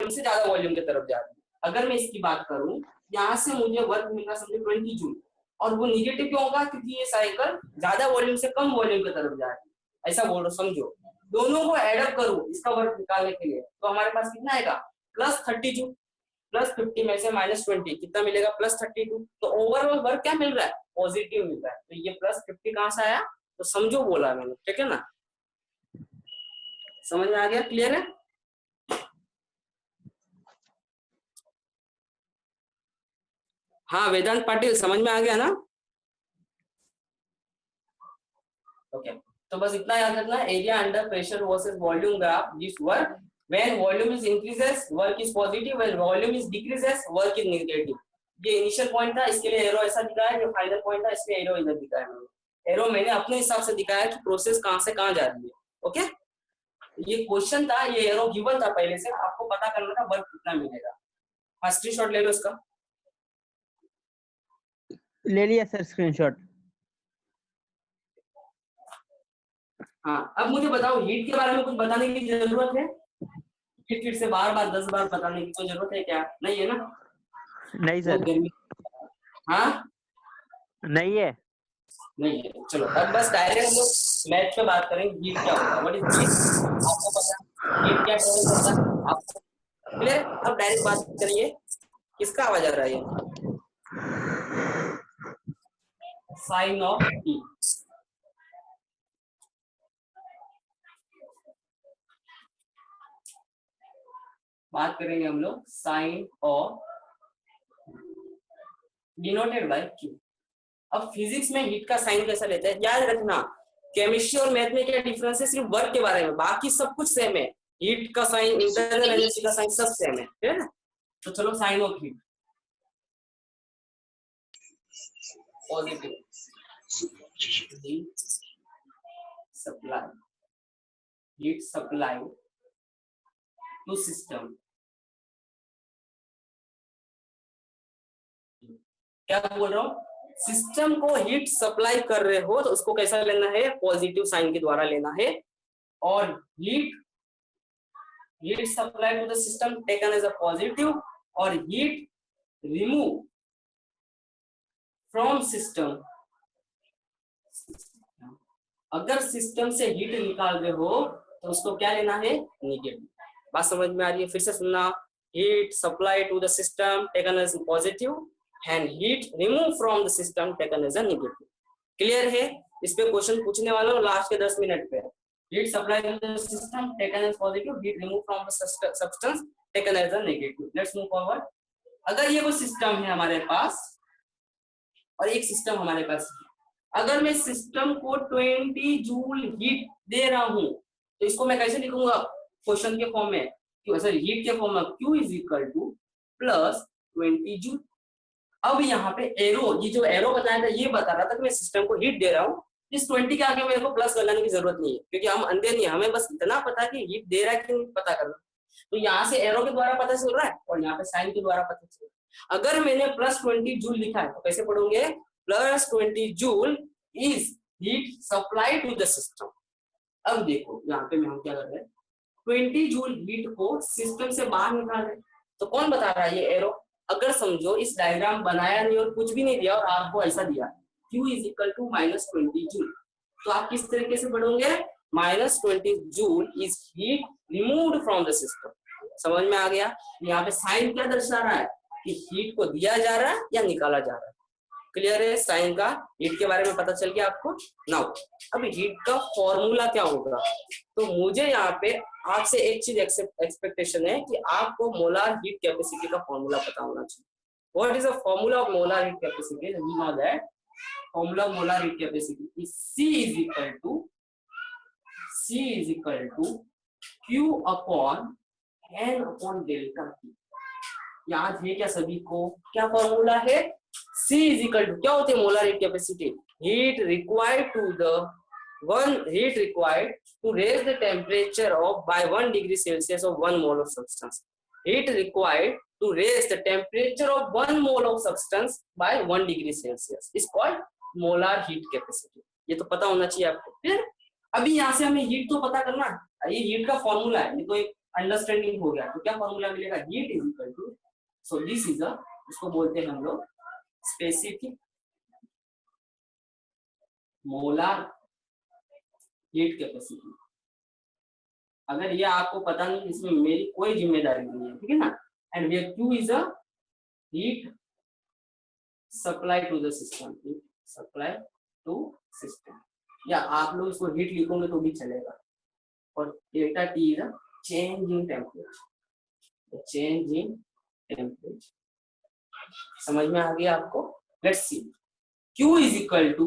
Volume से ज्यादा volume की तरफ जा रही है। अगर मैं इसकी बात करूं, यहाँ से मुझे वर्क मिल रहा समझो 20 जूल, और वो निगेटिव क्यों होगा, क्योंकि ये साइकिल ज्यादा वॉल्यूम से कम वॉल्यूम की तरफ जा रही है, ऐसा बोल रहा समझो। दोनों को एडअप करूं इसका वर्क निकालने के लिए, तो हमारे पास कितना आएगा, +30 जूल, +50 में से -20 कितना मिलेगा, +32। तो ओवरऑल वर्क क्या मिल रहा है, पॉजिटिव मिल रहा है। तो ये +50 कहां से आया, तो समझो बोला मैंने, ठीक है ना, समझ में आ गया, क्लियर है। हाँ वेदांत पाटिल, समझ में आ गया ना। ओके, तो बस इतना याद रखना, area under pressure versus volume graph this work when volume is increases work is positive, when volume is decreases work is negative. ये इनिशियल पॉइंट था, इसके लिए एरो ऐसा दिखाया, जो फाइनल पॉइंट था इसलिए एरो इधर दिखाया मैंने। एरो मैंने अपने हिसाब से दिखाया कि प्रोसेस कहां से कहां जा रही है। ओके, ये क्वेश्चन था, ये एरो गिवन था पहले से, आपको पता करना था वर्क कितना मिलेगा। हाँ स्क्रीनशॉट ले लो इसका। ले लिया सर स्क्रीनशॉट। हाँ अब मुझे बताओ, हीट के बारे में कुछ बताने की जरूरत है, फिर से बार बार 10 बार बताने की कोई जरूरत है क्या, नहीं है ना। नहीं सर, गर्मी, हाँ नहीं है, नहीं है। चलो अब बस डायरेक्ट हम लोग मैथ पे बात करेंगे, हीट क्या होता है, व्हाट इज हीट, आपको पता है हीट क्या ट्रेवल करता है आपको क्लियर। अब डायरेक्ट बात करेंगे, किसका आवाज आ रहा है, साइन ऑफ हीट। बात करेंगे हम लोग sign of denoted by Q. अब फिजिक्स में हीट का साइन कैसा लेते हैं, याद रखना, केमिस्ट्री और मैथ में क्या डिफरेंस है, सिर्फ वर्क के बारे में, बाकी सब कुछ सेम है। हीट का साइन, इंटरनल एनर्जी का साइन सब सेम है ना। तो चलो sign of heat, positive supply, heat supply to system, क्या बोल रहा हूँ, सिस्टम को हीट सप्लाई कर रहे हो तो उसको कैसा लेना है, पॉजिटिव साइन के द्वारा लेना है। और heat supply to the system taken as a positive, और हीट रिमूव फ्रॉम सिस्टम, अगर सिस्टम से हीट निकाल रहे हो तो उसको क्या लेना है, नेगेटिव। बात समझ में आ रही है, फिर से सुनना, heat supply to the system taken as positive and heat remove from the system taken as a negative। Clear है, इस पे क्वेश्चन पूछने वाला हूँ लास्ट के 10 मिनट पे। Heat supply to the system taken as positive, heat remove from the substance taken as a negative. Let's move forward. अगर ये कोई सिस्टम है हमारे पास और एक सिस्टम हमारे पास है, अगर मैं सिस्टम को 20 जूल हीट दे रहा हूँ तो इसको मैं कैसे लिखूंगा, क्वेश्चन के फॉर्म में, सॉरी हीट के फॉर्म में, Q is equal to +20 joule. अब यहाँ पे एरो, ये जो एरो बताया था ये बता रहा था कि मैं सिस्टम को हीट दे रहा हूँ, इस 20 के आगे मेरे को प्लस लगाने की जरूरत नहीं है, क्योंकि हम अंधे नहीं, हमें बस इतना पता कि हीट दे रहा है कि नहीं पता करना। तो यहाँ से एरो के द्वारा पता चल रहा है और यहाँ पे साइन के द्वारा पता चल रहा है। अगर मैंने +20 जूल लिखा है तो कैसे पढ़ोगे, +20 joule is heat supply to the system. अब देखो यहाँ पे हम क्या कर रहे हैं, 20 जूल हीट को सिस्टम से बाहर निकाल रहे, तो कौन बता रहा है, ये एरो। अगर समझो इस डायग्राम बनाया नहीं और कुछ भी नहीं दिया और आपको ऐसा दिया Q is equal to -20 joule, तो आप किस तरीके से पढ़ोगे, -20 joule is heat removed from the system. समझ में आ गया, यहाँ पे साइन क्या दर्शा रहा है कि हीट को दिया जा रहा है या निकाला जा रहा है। क्लियर है, साइन का हीट के बारे में पता चल गया आपको। नाउ अब हीट का फॉर्मूला क्या होगा, तो मुझे यहाँ पे आपसे एक चीज एक्सपेक्टेशन है कि आपको मोलार हीट कैपेसिटी का फॉर्मूला पता होना चाहिए। What is the formula of molar heat capacity, we know that formula of molar heat capacity is C is equal to Q upon N upon delta T। याद है क्या सभी को, क्या फॉर्मूला है, C इज इक्वल टू, क्या होती है molar heat capacity, heat required to raise the temperature of by 1 degree Celsius of 1 mole of substance। Heat required to raise the temperature of 1 mole of substance by 1 degree Celsius is called molar heat capacity। ये तो पता होना चाहिए आपको। फिर अभी यहाँ से हमें हीट तो पता करना, ये हीट का फॉर्मूला है, ये तो एक अंडरस्टैंडिंग हो गया तो क्या फॉर्मूला मिलेगा, heat is equal to, so this is a, इसको बोलते हैं हम लोग स्पेसिफिक मोलार हीट कैपेसिटी। अगर ये आपको पता नहीं, इसमें मेरी कोई जिम्मेदारी नहीं है, ठीक है ना। And where Q is a heat supply to the system, heat supply to system, या आप लोग इसको हीट लिखोगे तो भी चलेगा। और delta T is a change in temperature, change in temperature. समझ में आ गया आपको। Let's see, Q is equal to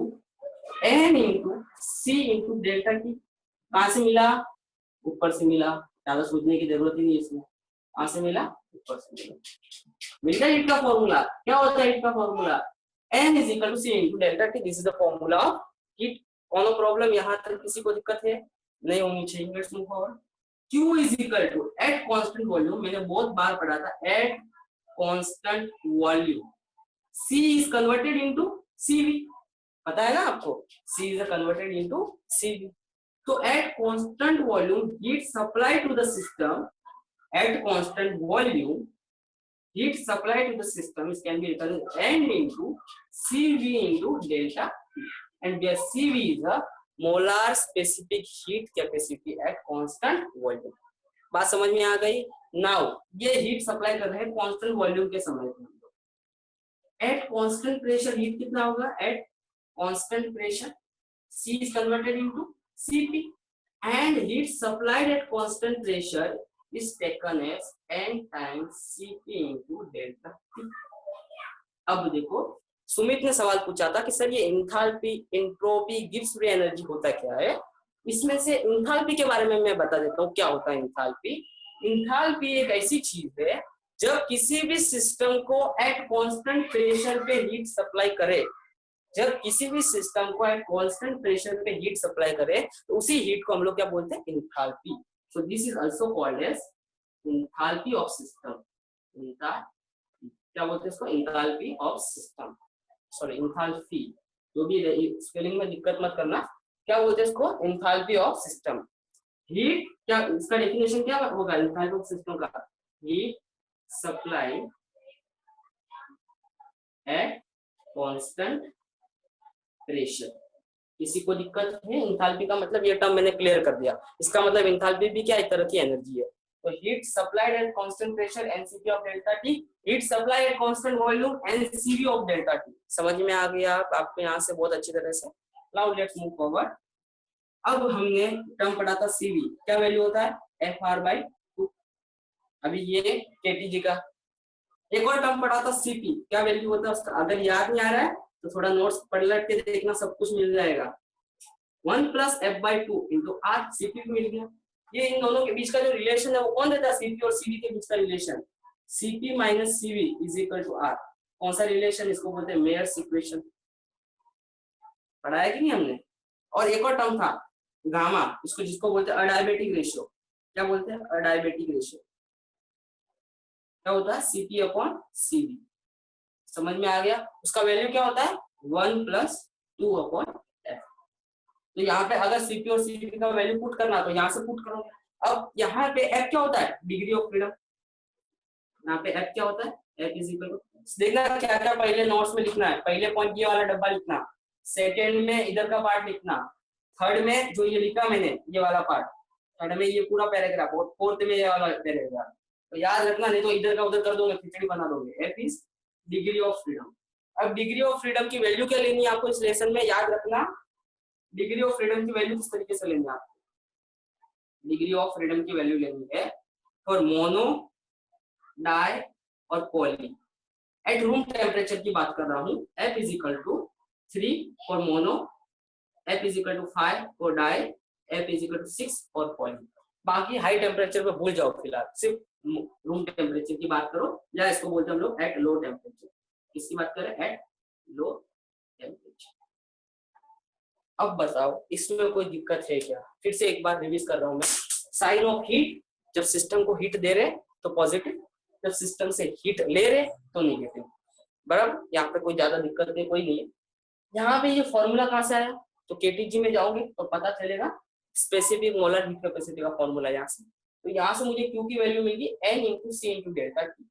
N into C into delta T. कहां से मिला, ऊपर से मिला, ज्यादा सोचने की जरूरत ही नहीं है इसमें। कहां से मिला, ऊपर से मिला। मिल गया हीट का फॉर्मूला। क्या होता है हीट का formula, N is equal to C into delta T, this is the formula of heat. कोनो प्रॉब्लम यहाँ तक किसी को दिक्कत है, नहीं होनी चाहिए। Let's move forward. Q is equal to at constant volume, मैंने बहुत बार पढ़ा था, at constant volume C is converted into CV, पता है ना आपको, C is converted into CV। तो at constant volume heat supply to the system, at constant volume heat supply to the system is can be written as N into CV into delta T, and where CV is a molar specific heat capacity at constant volume। बात समझ में आ गई। Now ये heat supply कर रहे हैं constant volume के समय पे। एट कांस्टेंट प्रेशर हीट कितना होगा, at constant pressure C is converted into Cp, and heat supplied at constant pressure is taken as N times Cp into delta T। अब देखो, सुमित ने सवाल पूछा था कि सर ये enthalpy, entropy, Gibbs free energy होता क्या है। इसमें से एंथैल्पी के बारे में मैं बता देता हूँ क्या होता है एंथैल्पी। एंथैल्पी एक ऐसी चीज है जब किसी भी सिस्टम को एट कांस्टेंट प्रेशर पे हीट सप्लाई करे, जब किसी भी सिस्टम को एट कांस्टेंट प्रेशर पे हीट सप्लाई करे तो उसी हीट को हम लोग क्या बोलते हैं, enthalpy. So this is also called as enthalpy of system. क्या बोलते हैं इसको, enthalpy of system, sorry enthalpy, जो भी स्पेलिंग में दिक्कत मत करना। क्या बोलते हैं इसको, एंथैल्पी ऑफ सिस्टम। हीट, क्या इसका डेफिनेशन क्या होगा एंथैल्पी ऑफ सिस्टम का, heat supply at constant pressure. किसी को दिक्कत है, एंथैल्पी का मतलब ये टर्म मैंने क्लियर कर दिया। इसका मतलब एंथैल्पी भी क्या, एक तरह की एनर्जी है। तो heat supplied at constant pressure NCP of delta T, heat supply eight constant volume NCV of delta T. समझ में आ गया आपको यहाँ से बहुत अच्छी तरह से। Now let's move forward. अब हमने टर्म पढ़ा था सीवी, क्या वैल्यू होता है, FR/2। अभी ये केटीजी का। एक और टर्म पढ़ा था सीपी, क्या वैल्यू होता है उसका, अगर याद नहीं आ रहा है तो थोड़ा नोट्स पढ़ के देखना, सब कुछ मिल जाएगा। 1 + F/2 × R, सीपी मिल गया। ये इन दोनों के बीच का जो रिलेशन है वो कौन देता है, सीपी और सीवी के बीच का relation, CP minus CV is equal to R. कौन सा रिलेशन, इसको बोलते हैं मेयर्स इक्वेशन। पढ़ा है कि नहीं हमने। और एक और टर्म था गामा, इसको जिसको बोलते हैं अडायबेटिक रेशियो। क्या बोलते हैं, अडायबेटिक रेशियो। क्या होता है, CP/CV। समझ में आ गया। उसका वैल्यू क्या होता है, 1 + 2/F। तो यहाँ पे अगर सीपी और सीवी का वैल्यू पुट करना तो यहाँ से पुट करो। अब यहाँ पे F क्या होता है, डिग्री ऑफ फ्रीडम। यहाँ पे F क्या होता है, F इज इक्वल टू, देखना क्या क्या पहले नोट्स में लिखना है। पहले पॉइंट ये वाला डब्बा लिखना, सेकेंड में इधर का पार्ट लिखना, थर्ड में जो ये लिखा मैंने ये वाला पार्ट, थर्ड में ये पूरा पैराग्राफ, और फोर्थ में ये वाला पैराग्राफ। तो याद रखना, नहीं तो इधर का उधर कर दोगे, खिचड़ी बना दोगे। F is degree of freedom. अब डिग्री ऑफ फ्रीडम की वैल्यू क्या लेनी है आपको इस लेसन में, याद रखना। डिग्री ऑफ फ्रीडम की वैल्यू किस तरीके से लेनी है आपको, डिग्री ऑफ फ्रीडम की वैल्यू लेनी है फॉर मोनो, डाई और पॉली एट रूम टेम्परेचर की बात कर रहा हूँ। F is equal to 3 for mono, F is equal to 5 for di, F is equal to 6 for poly. बाकी हाई टेम्परेचर पे भूल जाओ, फिलहाल सिर्फ रूम टेम्परेचर की बात करो, या इसको बोलते हैं हम लोग एट लो टेम्परेचर। किसकी बात करें, एट लो टेम्परेचर। अब बताओ इसमें कोई दिक्कत है क्या, फिर से एक बार रिवीज कर रहा हूं मैं। साइन ऑफ हीट, जब सिस्टम को हीट दे रहे तो पॉजिटिव, जब सिस्टम से हीट ले रहे तो नेगेटिव। बराबर, यहाँ पे कोई ज्यादा दिक्कत नहीं, कोई नहीं है। यहाँ पे ये फॉर्मूला कहाँ से आया, तो केटीजी में जाओगे तो पता चलेगा, स्पेसिफिक मोलर हीट कैपेसिटी का फॉर्मूला यहाँ से। तो यहाँ से मुझे Q की वैल्यू मिलेगी N into C into delta T.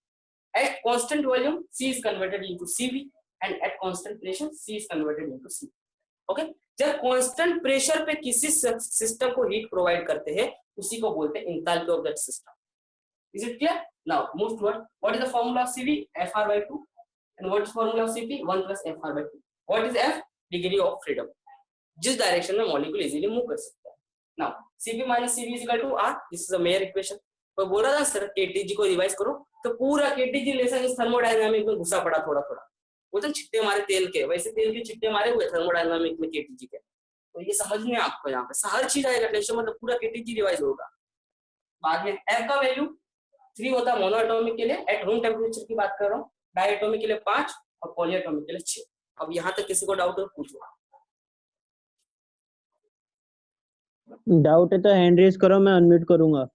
At constant volume, C is converted into CV, and at constant pressure, C is converted into C. Okay? जब कांस्टेंट प्रेशर पे किसी सिस्टम को हीट प्रोवाइड करते हैं उसी को बोलते हैं enthalpy of that system. Is it clear? Now move toward what is the formula of CV? FR by 2. And what is formula of CP? 1 plus FR by 2. What is F? Degree of freedom. जिस direction में molecule easily move कर सकता है. Now CP minus CV is equal to R. This is a Mayer equation. तो बोल रहा था sir KTG को रिवाइज करो, तो पूरा KTG लेसन इस थर्मोडायनामिक में घुसा पड़ा थोड़ा थोड़ा. वो तो छिट्टे मारे तेल के, वैसे तेल के छिट्टे मारे हुए थर्मोडायनामिक में KTG के. तो ये समझने आपको यहाँ पे हर चीज आएगा, टेंशन मतलब पूरा KTG रिवाइज होगा. बाद में F का वैल्यू 3 होता है मोनोएटॉमिक के लिए, एट रूम टेम्परेचर की बात कर रहा हूँ. डायएटॉमिक के लिए 5 और पॉलीएटॉमिक के लिए 6. अब यहाँ तक किसी को डाउट हो पूछो. डाउट है तो हैंड रेज करो, मैं अनम्यूट करूंगा.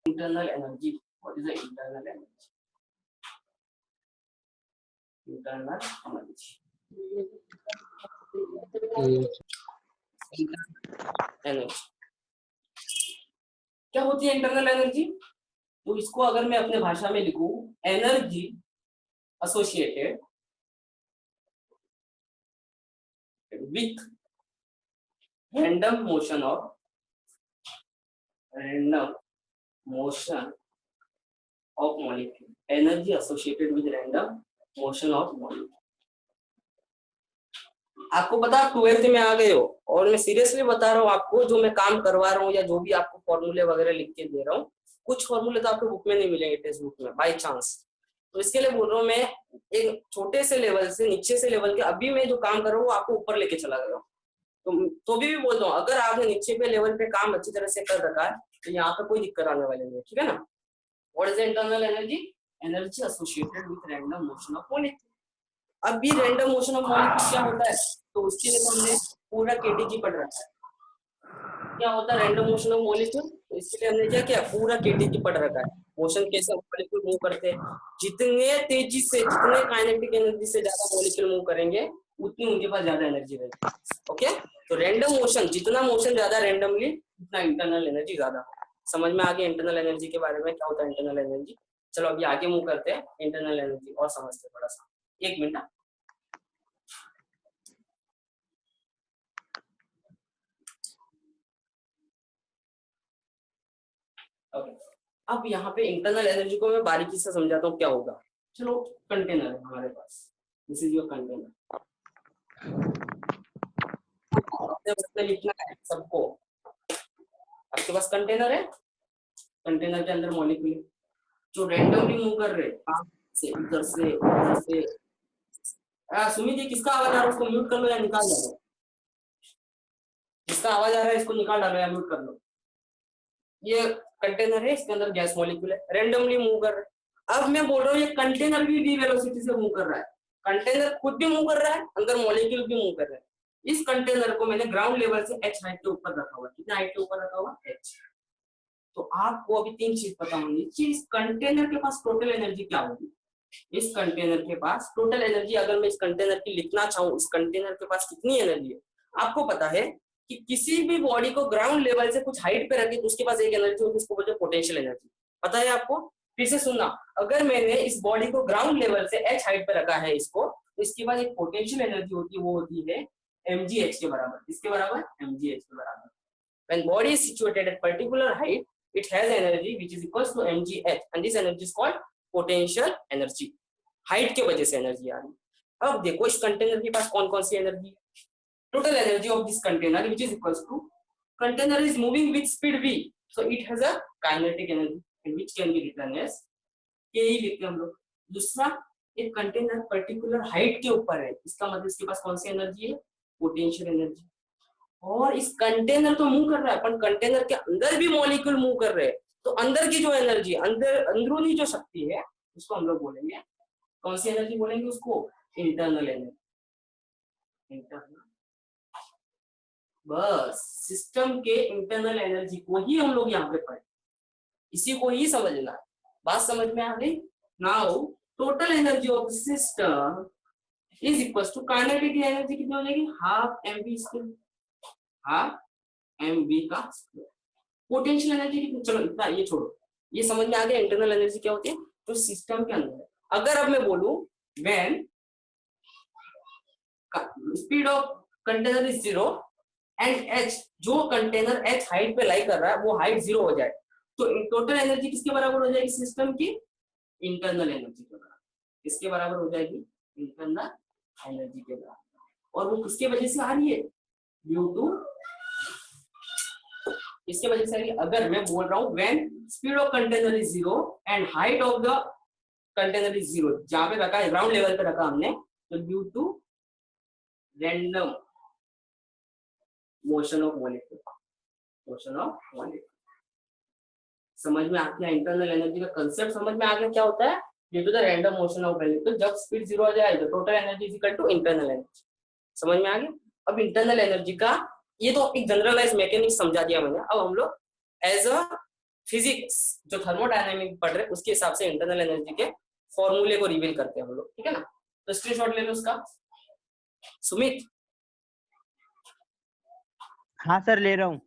Internal energy, what is the internal energy? Internal energy क्या होती है इंटरनल एनर्जी? तो इसको अगर मैं अपने भाषा में लिखूं, energy associated with random motion of molecule. Energy associated with random motion of molecule. आपको पता आप 12th में आ गए हो, और मैं सीरियसली बता रहा हूँ आपको, जो मैं काम करवा रहा हूँ या जो भी आपको फॉर्मूले वगैरह लिख के दे रहा हूँ, कुछ फॉर्मूले तो आपको बुक में नहीं मिलेंगे, टेक्स्ट बुक में बाय चांस. तो इसके लिए बोल रहा हूँ मैं, एक छोटे से लेवल से नीचे से लेवल के अभी मैं जो काम कर रहा हूँ वो आपको ऊपर लेके चला गया हूँ. तो भी बोलता हूँ, अगर आपने नीचे पे लेवल पे काम अच्छी तरह से कर रखा है तो यहाँ पे कोई दिक्कत आने वाली नहीं है. ठीक है ना? What is the internal energy? Energy associated with random motion of molecule. अब भी रैंडम मोशन ऑफ मॉलिक्यूल क्या होता है, तो उसके लिए हमने पूरा केटीजी पढ़ रखा है. क्या होता है रैंडम मोशन ऑफ मॉलिक्यूल? तो इसके लिए हमने क्या किया, पूरा केटीजी पढ़ रखा है. मोशन कैसे मॉलिक्यूल मूव करते हैं, जितने तेजी से, जितने काइनेटिक एनर्जी से ज्यादा मॉलिक्यूल मूव करेंगे उतनी उनके पास ज्यादा एनर्जी रहेगी. ओके, तो रैंडम मोशन, जितना मोशन ज्यादा रैंडमली उतना इंटरनल एनर्जी ज्यादा. समझ में आ गया इंटरनल एनर्जी के बारे में, क्या होता है इंटरनल एनर्जी? चलो अभी आगे मूव करते हैं, इंटरनल एनर्जी और समझते हैं थोड़ा सा. एक मिनट. ओके, अब यहाँ पे इंटरनल एनर्जी को मैं बारीकी से समझाता हूँ क्या होगा. चलो, कंटेनर है हमारे पास, दिस इज योर कंटेनर. लिखना है सबको. आपके पास कंटेनर है, कंटेनर के अंदर मॉलिक्यूल जो रैंडमली मूव कर रहे हैं से इधर से उधर से. सुमित जी, किसका आवाज आ रहा है उसको म्यूट कर लो या निकाल दो. जिसका आवाज आ रहा है इसको निकाल डालो या म्यूट कर लो. ये कंटेनर है, इसके अंदर गैस मॉलिक्यूल है, रैंडमली मूव कर रहे हैं. अब मैं बोल रहा हूँ ये कंटेनर भी v वेलोसिटी से मूव कर रहा है. कंटेनर खुद भी मूव कर रहा है, अंदर मॉलिक्यूल भी मूव कर रहा है. इस कंटेनर को मैंने ग्राउंड लेवल से h हाइट के ऊपर रखा हुआ है. कितना हाइट के ऊपर रखा हुआ? h. तो आपको अभी 3 चीज पता होनी चाहिए. इस कंटेनर के पास टोटल एनर्जी क्या होगी? इस कंटेनर के पास टोटल एनर्जी, अगर मैं इस कंटेनर की लिखना चाहूँ, इस कंटेनर के पास कितनी एनर्जी है? आपको पता है कि किसी भी बॉडी को ग्राउंड लेवल से कुछ हाइट पे रखे तो उसके पास एक एनर्जी होती है, उसको बोलते हैं पोटेंशियल एनर्जी. पता है आपको? फिर से सुनना, अगर मैंने इस बॉडी को ग्राउंड लेवल से h हाइट पे रखा है इसको, तो इसके बाद एक पोटेंशियल एनर्जी होती है, वो होती है mgh के बराबर. इसके बराबर? mgh के बराबर. When body is situated at particular height, it has energy which is equals to mgh, and this energy is called potential energy. Height के वजह से एनर्जी आ रही. अब देखो इस कंटेनर के पास कौन कौन सी एनर्जी है. Total energy of this container which is equals to, container is moving with speed v, so it has a kinetic energy which can be written as k ही लिखते हैं हम लोग. दूसरा, एक कंटेनर पर्टिकुलर हाइट के ऊपर है, इसका मतलब इसके पास कौन सी एनर्जी है? Potential energy. और इस कंटेनर तो मूव कर रहा है, पर कंटेनर के अंदर भी मॉलिक्यूल मूव कर रहे हैं, तो अंदर की जो एनर्जी, अंदरूनी जो शक्ति है, उसको हम लोग बोलेंगे, कौन सी एनर्जी बोलेंगे उसको? Internal energy. इंटरनल. बस सिस्टम के इंटरनल एनर्जी को ही हम लोग यहाँ पे पढ़े, इसी को ही समझना है. बात समझ में आ गई? Now total energy of system is equal to kinetic energy कितनी हो जाएगी? Half mv square. Half mv का स्क्वायर। पोटेंशियल एनर्जी कितनी, चलो इतना ये छोड़ो, ये समझ में आ गया इंटरनल एनर्जी क्या होती है। तो सिस्टम के अंदर अगर अब मैं बोलूं when speed of container is 0 and h, जो कंटेनर h हाइट पे लाई कर रहा है वो हाइट 0 हो जाए, तो टोटल एनर्जी किसके बराबर हो जाएगी सिस्टम की, इंटरनल एनर्जी के बराबर। किसके बराबर हो जाएगी, इंटरनल एनर्जी के बराबर। और वो किसके वजह से आ रही है, ड्यू टू, इसके वजह से आ रही है। अगर मैं बोल रहा हूं when speed of container is 0 and height of the container is 0, जहां पे रखा है ग्राउंड लेवल पे रखा हमने, तो due to random motion of molecule, motion of molecule. समझ में आ गया इंटरनल एनर्जी का कंसेप्ट, समझ में आ गया क्या होता है, due to the random motion of molecule. जब स्पीड 0 हो जाए तो total energy is equal to internal energy. समझ में आ गया। अब इंटरनल एनर्जी का ये तो एक जनरलाइज मैकेनिक्स समझा दिया मैंने। अब हम लोग एज अ फिजिक्स जो थर्मोडायनामिक पढ़ रहे हैं उसके हिसाब से इंटरनल एनर्जी के फॉर्मूले को रिवील करते हैं हम लोग, ठीक है ना। तो स्क्रीनशॉट ले लो उसका। सुमित, हाँ सर ले रहा हूँ।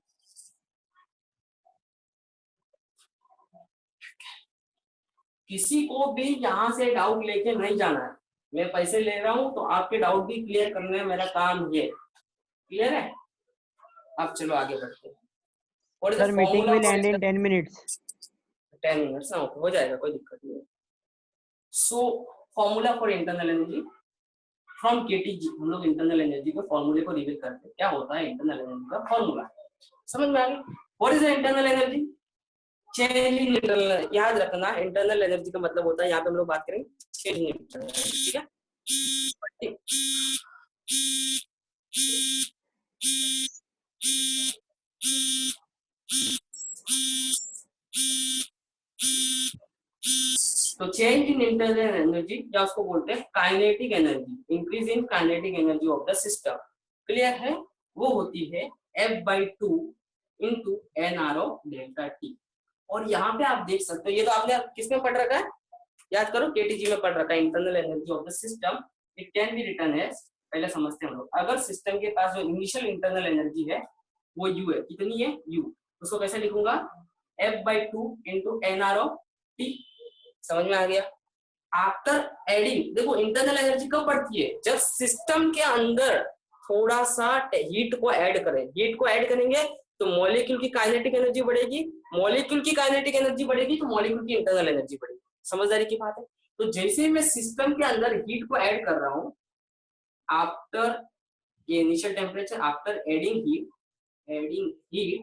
किसी को भी यहाँ से डाउट लेके नहीं जाना है। मैं पैसे ले रहा हूँ तो आपके डाउट भी क्लियर करने मेरा काम है। क्लियर है। अब चलो आगे बढ़ते हैं। और sir meeting will and in 10 minutes. 10 minutes ना हो जाएगा, कोई दिक्कत नहीं है। So formula for internal energy from KTG, हम लोग इंटरनल एनर्जी के फॉर्मूले को रिवील करते हैं। क्या होता है इंटरनल एनर्जी का फॉर्मूला, समझ में आ गया। What is the internal energy, change in internal. याद रखना इंटरनल एनर्जी का मतलब होता है, यहाँ पे हम लोग बात करेंगे चेंज इन इंटरनल एनर्जी, ठीक है। तो चेंज इन इंटरनल एनर्जी या उसको बोलते हैं kinetic energy, increase in kinetic energy of the system. Clear है। वो होती है F/2 into NR of delta T. और यहाँ पे आप देख सकते हो, ये तो आपने किसमें पढ़ रखा है, याद करो केटीजी में पढ़ रखा है। Internal energy of the system it can be written as, पहले समझते हैं हम लोग। अगर सिस्टम के पास जो इनिशियल इंटरनल एनर्जी है वो U है, कितनी है U, उसको कैसे लिखूंगा F/2 into NR of T. समझ में आ गया। आफ्टर एडिंग, देखो इंटरनल एनर्जी कब बढ़ती है, जब सिस्टम के अंदर थोड़ा सा हीट को ऐड करें। हीट को ऐड करेंगे तो मॉलिक्यूल की काइनेटिक एनर्जी बढ़ेगी, मॉलिक्यूल की काइनेटिक एनर्जी बढ़ेगी तो मॉलिक्यूल की इंटरनल एनर्जी बढ़ेगी। समझदारी की बात है। तो जैसे मैं सिस्टम के अंदर हीट को ऐड कर रहा हूं, आफ्टर ये initial temperature, after adding heat,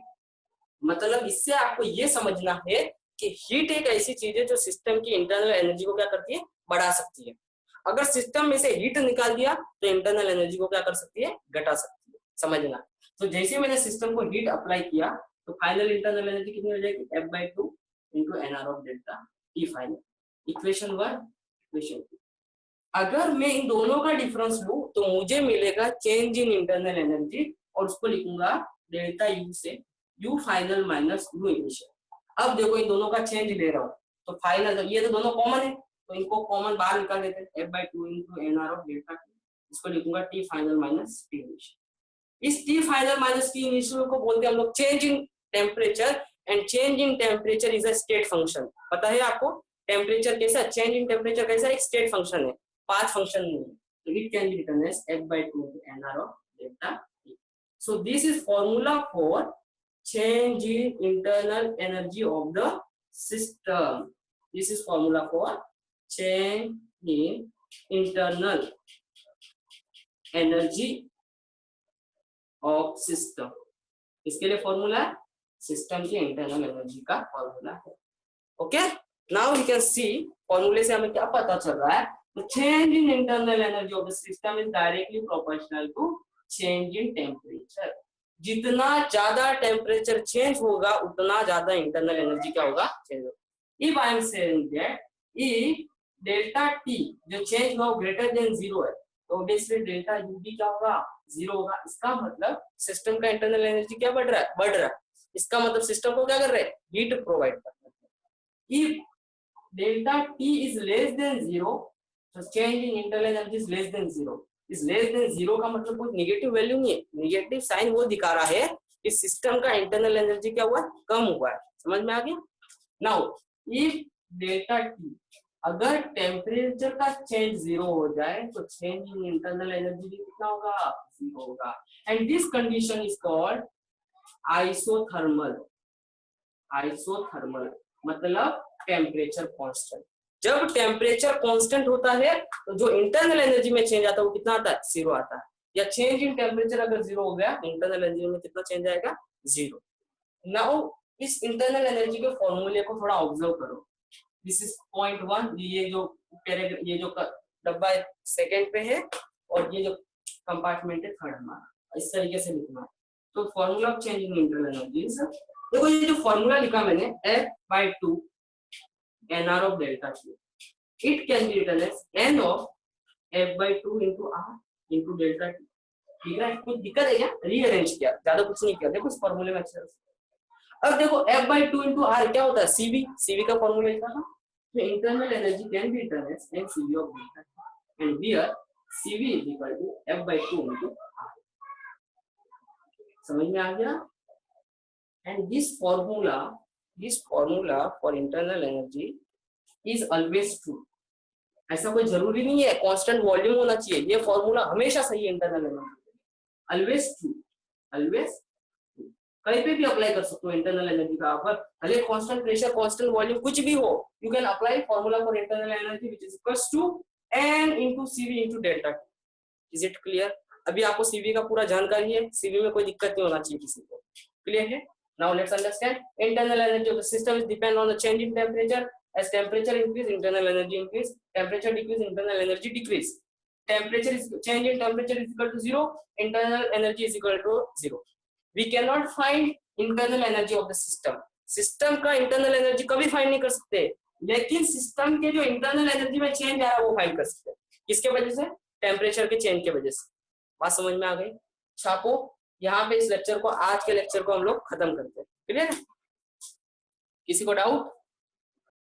मतलब इससे आपको ये समझना है कि हीट एक ऐसी चीज है जो सिस्टम की इंटरनल एनर्जी को क्या करती है, बढ़ा सकती है। अगर सिस्टम में से हीट निकाल दिया तो इंटरनल एनर्जी को क्या कर सकती है, घटा सकती है। समझना। तो जैसे मैंने सिस्टम को हीट अप्लाई किया तो फाइनल इंटरनल एनर्जी कितनी हो जाएगी, F/2 into NR of delta T final. Equation 1, equation 2। अगर मैं इन दोनों का डिफरेंस लूं तो मुझे मिलेगा चेंज इन इंटरनल एनर्जी, और उसको लिखूंगा डेल्टा U से U final minus U initial. अब देखो इन दोनों का चेंज ले रहा हूँ तो फाइनल, ये तो दोनों कॉमन है तो इनको कॉमन बाहर निकाल देते हैं। F/2 into NR of delta T, इसको लिखूंगा T final minus T initial. इस T final minus T initial को बोलते हैं हम लोग change in temperature, and change in temperature is a state function. पता है आपको टेम्परेचर कैसा, चेंज इन टेम्परेचर कैसा, एक स्टेट फंक्शन है, पाथ फंक्शन नहीं है। तो it can be written as F/2 into NR of delta T. So this is formula for change in internal energy of the system. This is formula for change in internal energy of system. इसके लिए formula system की internal energy का formula है। Okay, now we can see फॉर्मूले से हमें क्या पता चल रहा है, change in internal energy of the system is directly proportional to change in temperature. जितना ज्यादा टेम्परेचर चेंज होगा उतना ज्यादा इंटरनल एनर्जी क्या होगा, चेंज होगा। If I am saying that if delta T जो चेंज हुआ ग्रेटर देन 0 है तो ऑब्वियसली डेल्टा यू भी क्या होगा, 0 होगा। इसका मतलब सिस्टम का इंटरनल एनर्जी क्या बढ़ रहा है, बढ़ रहा है। इसका मतलब सिस्टम को क्या कर रहे हैं, हीट प्रोवाइड कर रहे हैं। If delta T is less than 0 तो change in internal energy is less than 0। इस लेस देन 0 का मतलब कोई नेगेटिव वैल्यू नहीं है, नेगेटिव साइन वो दिखा रहा है कि सिस्टम का इंटरनल एनर्जी क्या हुआ है, कम हुआ है। समझ में आ गया। नाउ इफ डेल्टा टी, अगर टेम्परेचर का चेंज 0 हो जाए तो चेंज इन इंटरनल एनर्जी भी कितना होगा, 0 होगा। And this condition is called isothermal. Isothermal मतलब टेम्परेचर कांस्टेंट। जब टेम्परेचर कांस्टेंट होता है तो जो इंटरनल एनर्जी में चेंज आता है वो कितना आता है, 0 आता है। या चेंज इन टेम्परेचर अगर 0 हो गया, इंटरनल एनर्जी में कितना चेंज आएगा, 0। नाउ इस इंटरनल एनर्जी के फॉर्मूले को थोड़ा ऑब्जर्व करो। दिस इज पॉइंट 1, ये जो डब्बा सेकंड पे है और ये जो कंपार्टमेंट है थर्ड हमारा, इस तरीके से लिखना है। तो formula of change in internal energy, देखो ये जो फॉर्मूला लिखा मैंने F/2 nr of delta T, it can be written as n of F/2 into r into delta T। ठीक है, कुछ दिक्कत है क्या, रीअरेंज किया, ज्यादा कुछ नहीं किया। देखो इस फॉर्मूले में अच्छे से। अब देखो F/2 into r क्या होता है, CV का फॉर्मूला लिखा था। तो internal energy can be written as NCV of delta T, and here CV is equal to F/2 into r। समझ में आ गया। And this formula for internal energy is always true। ऐसा कोई जरूरी नहीं है कांस्टेंट वॉल्यूम होना चाहिए, ये फॉर्मूला हमेशा सही है internal energy, always true, always true. कहीं पे भी अप्लाई कर सकते हो इंटरनल एनर्जी का, अगर भले कांस्टेंट प्रेशर, कांस्टेंट वॉल्यूम कुछ भी हो, you can apply formula for internal energy which is equals to n into CV into delta T। Is it clear. अभी आपको सीवी का पूरा जानकारी है, सीवी में कोई दिक्कत नहीं होना चाहिए किसी को। क्लियर है। Now let's understand internal energy of the system is depend on the change in temperature. As temperature increase, internal energy increase. Temperature decrease, internal energy decrease. Temperature is change in temperature is equal to 0. Internal energy is equal to 0. We cannot find internal energy of the system. System का internal energy कभी find नहीं कर सकते, लेकिन system के जो internal energy में change आ रहा है वो find कर सकते हैं। किसके वजह से, टेम्परेचर के चेंज की वजह से। बात समझ में आ गई। छापो यहाँ पे इस लेक्चर को, आज के लेक्चर को हम लोग खत्म करते हैं। क्लियर है, किसी को डाउट?